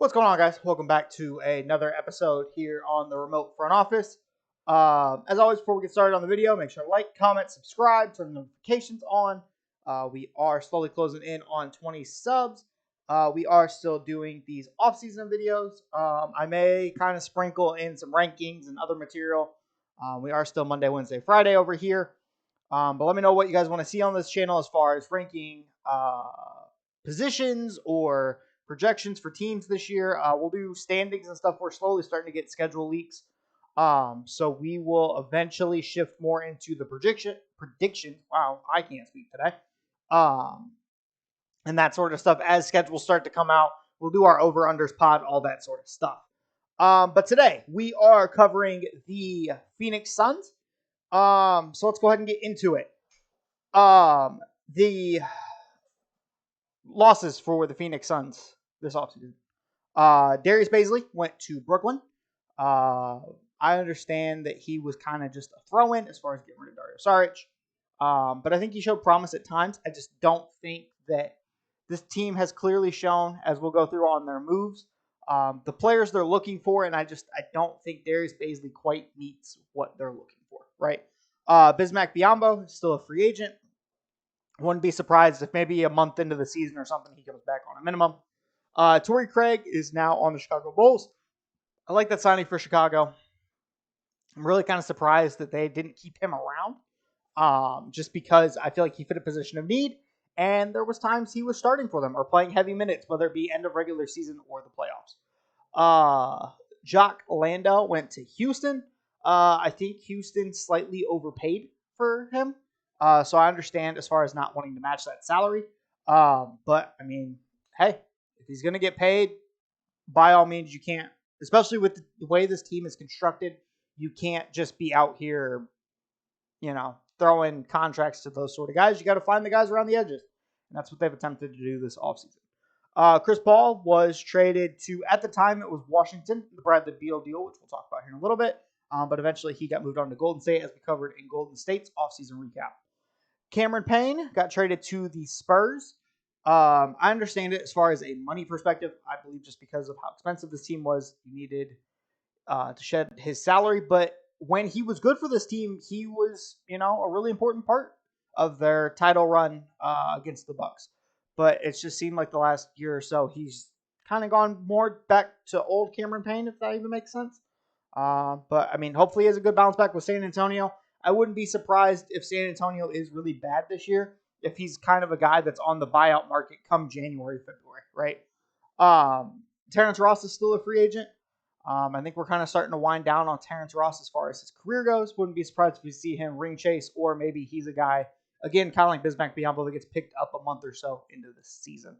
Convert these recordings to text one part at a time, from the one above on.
What's going on, guys? Welcome back to another episode here on the remote front office. As always, before we get started on the video, make sure to like, comment, subscribe, turn notifications on. We are slowly closing in on 20 subs. We are still doing these off-season videos. I may kind of sprinkle in some rankings and other material. We are still Monday, Wednesday, Friday over here. But let me know what you guys want to see on this channel as far as ranking positions or projections for teams this year. We'll do standings and stuff. We're slowly starting to get schedule leaks. So we will eventually shift more into the prediction. Wow, I can't speak today. And that sort of stuff as schedules start to come out. We'll do our over-unders pod, all that sort of stuff. But today we are covering the Phoenix Suns. So let's go ahead and get into it. The losses for the Phoenix Suns this offseason. Darius Bazley went to Brooklyn. I understand that he was kind of just a throw-in as far as getting rid of Dario Saric. But I think he showed promise at times. I just don't think that this team has clearly shown, as we'll go through on their moves, the players they're looking for, and I don't think Darius Bazley quite meets what they're looking for, right? Bismack Biyombo is still a free agent. Wouldn't be surprised if maybe a month into the season or something he comes back on a minimum. Torrey Craig is now on the Chicago Bulls. I like that signing for Chicago. I'm really kind of surprised that they didn't keep him around, just because I feel like he fit a position of need, and there was times he was starting for them or playing heavy minutes, whether it be end of regular season or the playoffs. Jock Landale went to Houston. I think Houston slightly overpaid for him. So I understand as far as not wanting to match that salary. But, I mean, hey, if he's going to get paid, by all means, you can't, especially with the way this team is constructed, you can't just be out here, throwing contracts to those sort of guys. You got to find the guys around the edges. And that's what they've attempted to do this offseason. Chris Paul was traded to, at the time, it was Washington, the Bradley Beal deal, which we'll talk about here in a little bit. But eventually he got moved on to Golden State, as we covered in Golden State's offseason recap. Cameron Payne got traded to the Spurs. I understand it as far as a money perspective. I believe just because of how expensive this team was, he needed to shed his salary. But when he was good for this team, he was, a really important part of their title run against the Bucks. But it's just seemed like the last year or so, he's kind of gone more back to old Cameron Payne, if that even makes sense. But, I mean, hopefully he has a good bounce back with San Antonio. I wouldn't be surprised if San Antonio is really bad this year, if he's kind of a guy that's on the buyout market come January, February, right? Terrence Ross is still a free agent. I think we're kind of starting to wind down on Terrence Ross as far as his career goes. Wouldn't be surprised if we see him ring chase, or maybe he's a guy, again, kind of like Bismack Biyombo, that gets picked up a month or so into the season.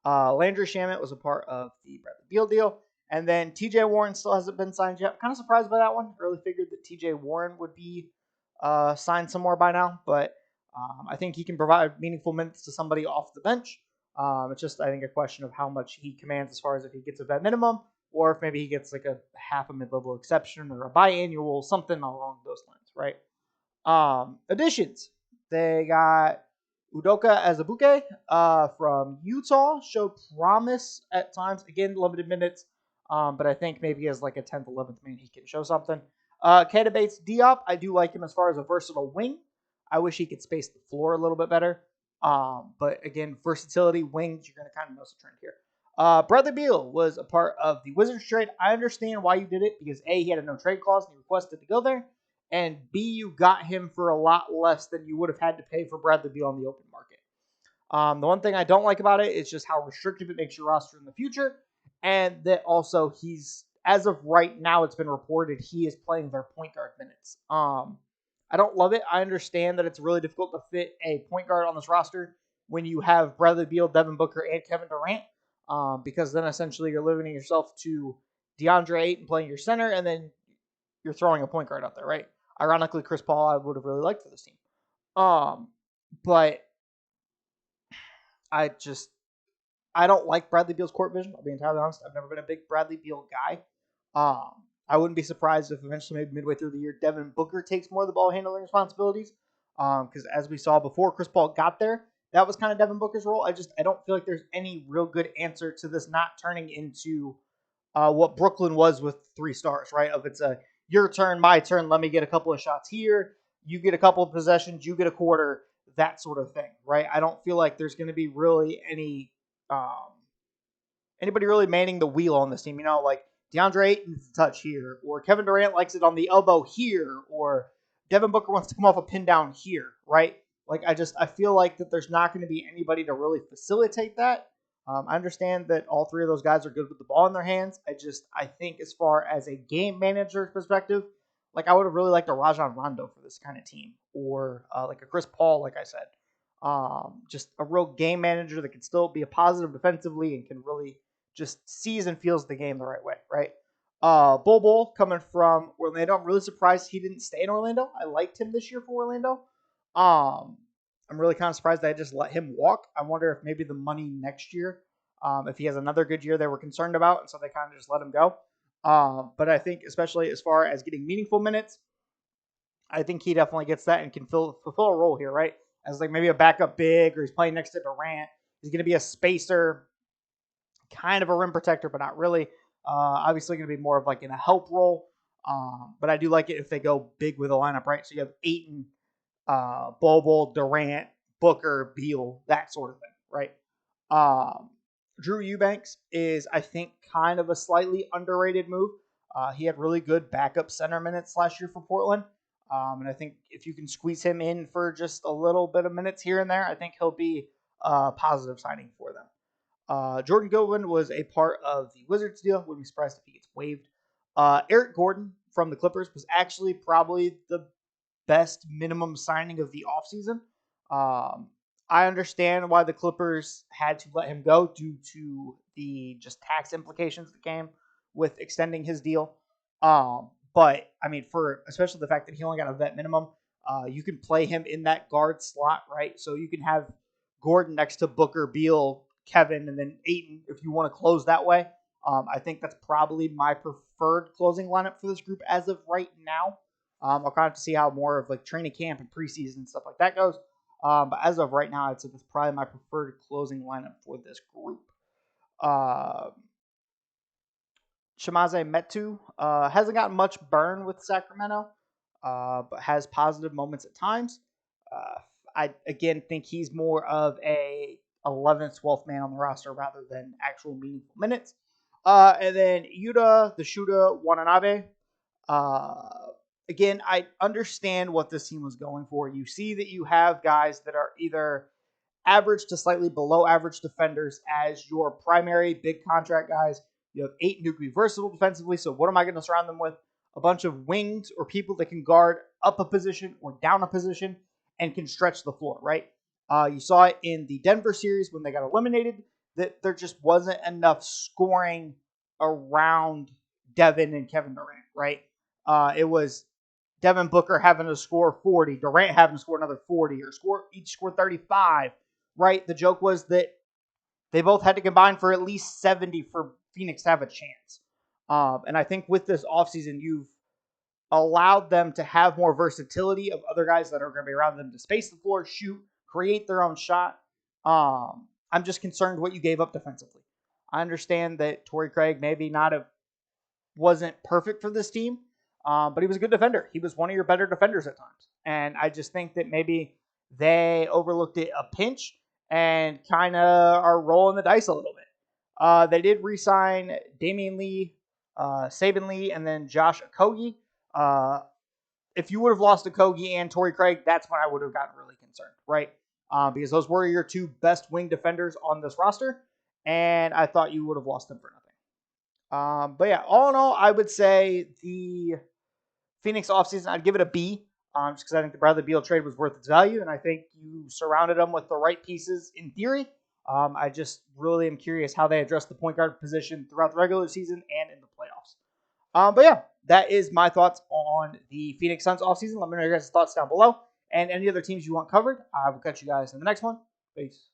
Landry Shamet was a part of the Bradley Beal deal. And then TJ Warren still hasn't been signed yet. I'm kind of surprised by that one. Really figured that TJ Warren would be signed somewhere by now. But I think he can provide meaningful minutes to somebody off the bench. It's just, I think, a question of how much he commands as far as if he gets a vet minimum, or if maybe he gets like a half a mid-level exception or a biannual, something along those lines, right? Additions. They got Udoka Azubuike from Utah. Showed promise at times. Again, limited minutes. But I think maybe as like a 10th, 11th man, he can show something. Keita Bates Diop, I do like him as far as a versatile wing. I wish he could space the floor a little bit better. But again, versatility, wings, you're going to kind of notice a trend here. Bradley Beal was a part of the Wizards trade. I understand why you did it, because A, he had a no trade clause and he requested to go there. And B, you got him for a lot less than you would have had to pay for Bradley Beal on the open market. The one thing I don't like about it is just how restrictive it makes your roster in the future. And that also he's, as of right now, it's been reported he is playing their point guard minutes. I don't love it. I understand that it's really difficult to fit a point guard on this roster when you have Bradley Beal, Devin Booker, and Kevin Durant, because then essentially you're limiting yourself to DeAndre Ayton playing your center, and then you're throwing a point guard out there, right? Ironically, Chris Paul I would have really liked for this team. But I don't like Bradley Beal's court vision. I'll be entirely honest. I've never been a big Bradley Beal guy. I wouldn't be surprised if eventually, maybe midway through the year, Devin Booker takes more of the ball handling responsibilities. Because as we saw before Chris Paul got there, that was kind of Devin Booker's role. I don't feel like there's any real good answer to this not turning into what Brooklyn was with 3 stars, right? Of it's a your turn, my turn, let me get a couple of shots here, you get a couple of possessions, you get a quarter, that sort of thing, right? I don't feel like there's going to be really anybody really manning the wheel on this team. Like DeAndre Ayton's touch here, or Kevin Durant likes it on the elbow here, or Devin Booker wants to come off a pin down here, right? Like I feel like that there's not going to be anybody to really facilitate that. I understand that all 3 of those guys are good with the ball in their hands. I think as far as a game manager perspective, like I would have really liked a Rajon Rondo for this kind of team, or like a Chris Paul, like I said. Just a real game manager that can still be a positive defensively and can really just sees and feels the game the right way, right? Bol coming from Orlando. I'm really surprised he didn't stay in Orlando. I liked him this year for Orlando. I'm really kind of surprised they just let him walk. I wonder if maybe the money next year, if he has another good year they were concerned about, and so they kind of just let him go. But I think especially as far as getting meaningful minutes, I think he definitely gets that and can fulfill a role here, right? As like maybe a backup big, or he's playing next to Durant. He's going to be a spacer, kind of a rim protector, but not really. Obviously going to be more of like in a help role. But I do like it if they go big with a lineup, right? So you have Ayton, Bol, Durant, Booker, Beal, that sort of thing, right? Drew Eubanks is, I think, kind of a slightly underrated move. He had really good backup center minutes last year for Portland. And I think if you can squeeze him in for just a little bit of minutes here and there, I think he'll be a positive signing for them. Jordan Goodwin was a part of the Wizards deal. Wouldn't be surprised if he gets waived. Eric Gordon from the Clippers was actually probably the best minimum signing of the offseason. I understand why the Clippers had to let him go due to the just tax implications that came with extending his deal. But I mean, for especially the fact that he only got a vet minimum, you can play him in that guard slot, right? So you can have Gordon next to Booker, Beal, Kevin, and then Ayton if you want to close that way. I think that's probably my preferred closing lineup for this group as of right now. I'll kind of have to see how more of like training camp and preseason and stuff like that goes. But as of right now, I'd say that's probably my preferred closing lineup for this group. Chimezie Metu hasn't gotten much burn with Sacramento, but has positive moments at times. I, again, think he's more of a 11th, 12th man on the roster rather than actual meaningful minutes. And then Yuta, the shooter, Watanabe. Again, I understand what this team was going for. You see that you have guys that are either average to slightly below average defenders as your primary big contract guys. You have 8 who can be versatile defensively. So what am I going to surround them with? A bunch of wings or people that can guard up a position or down a position and can stretch the floor, right? You saw it in the Denver series when they got eliminated that there just wasn't enough scoring around Devin and Kevin Durant, right? It was Devin Booker having to score 40, Durant having to score another 40, or each score 35, right? The joke was that they both had to combine for at least 70 for Phoenix to have a chance. And I think with this offseason, you've allowed them to have more versatility of other guys that are going to be around them to space the floor, shoot, create their own shot. I'm just concerned what you gave up defensively. I understand that Torrey Craig maybe wasn't perfect for this team, but he was a good defender. He was one of your better defenders at times. And I just think that maybe they overlooked it a pinch and kind of are rolling the dice a little bit. They did re-sign Damian Lee, Saban Lee, and then Josh Okogie. If you would have lost Okogie and Torrey Craig, that's when I would have gotten really concerned, right? Because those were your 2 best wing defenders on this roster, and I thought you would have lost them for nothing. But yeah, all in all, I would say the Phoenix offseason, I'd give it a B, just because I think the Bradley Beal trade was worth its value, and I think you surrounded them with the right pieces in theory. I just really am curious how they address the point guard position throughout the regular season and in the playoffs. But yeah, that is my thoughts on the Phoenix Suns offseason. Let me know your guys' thoughts down below. And any other teams you want covered, I will catch you guys in the next one. Peace.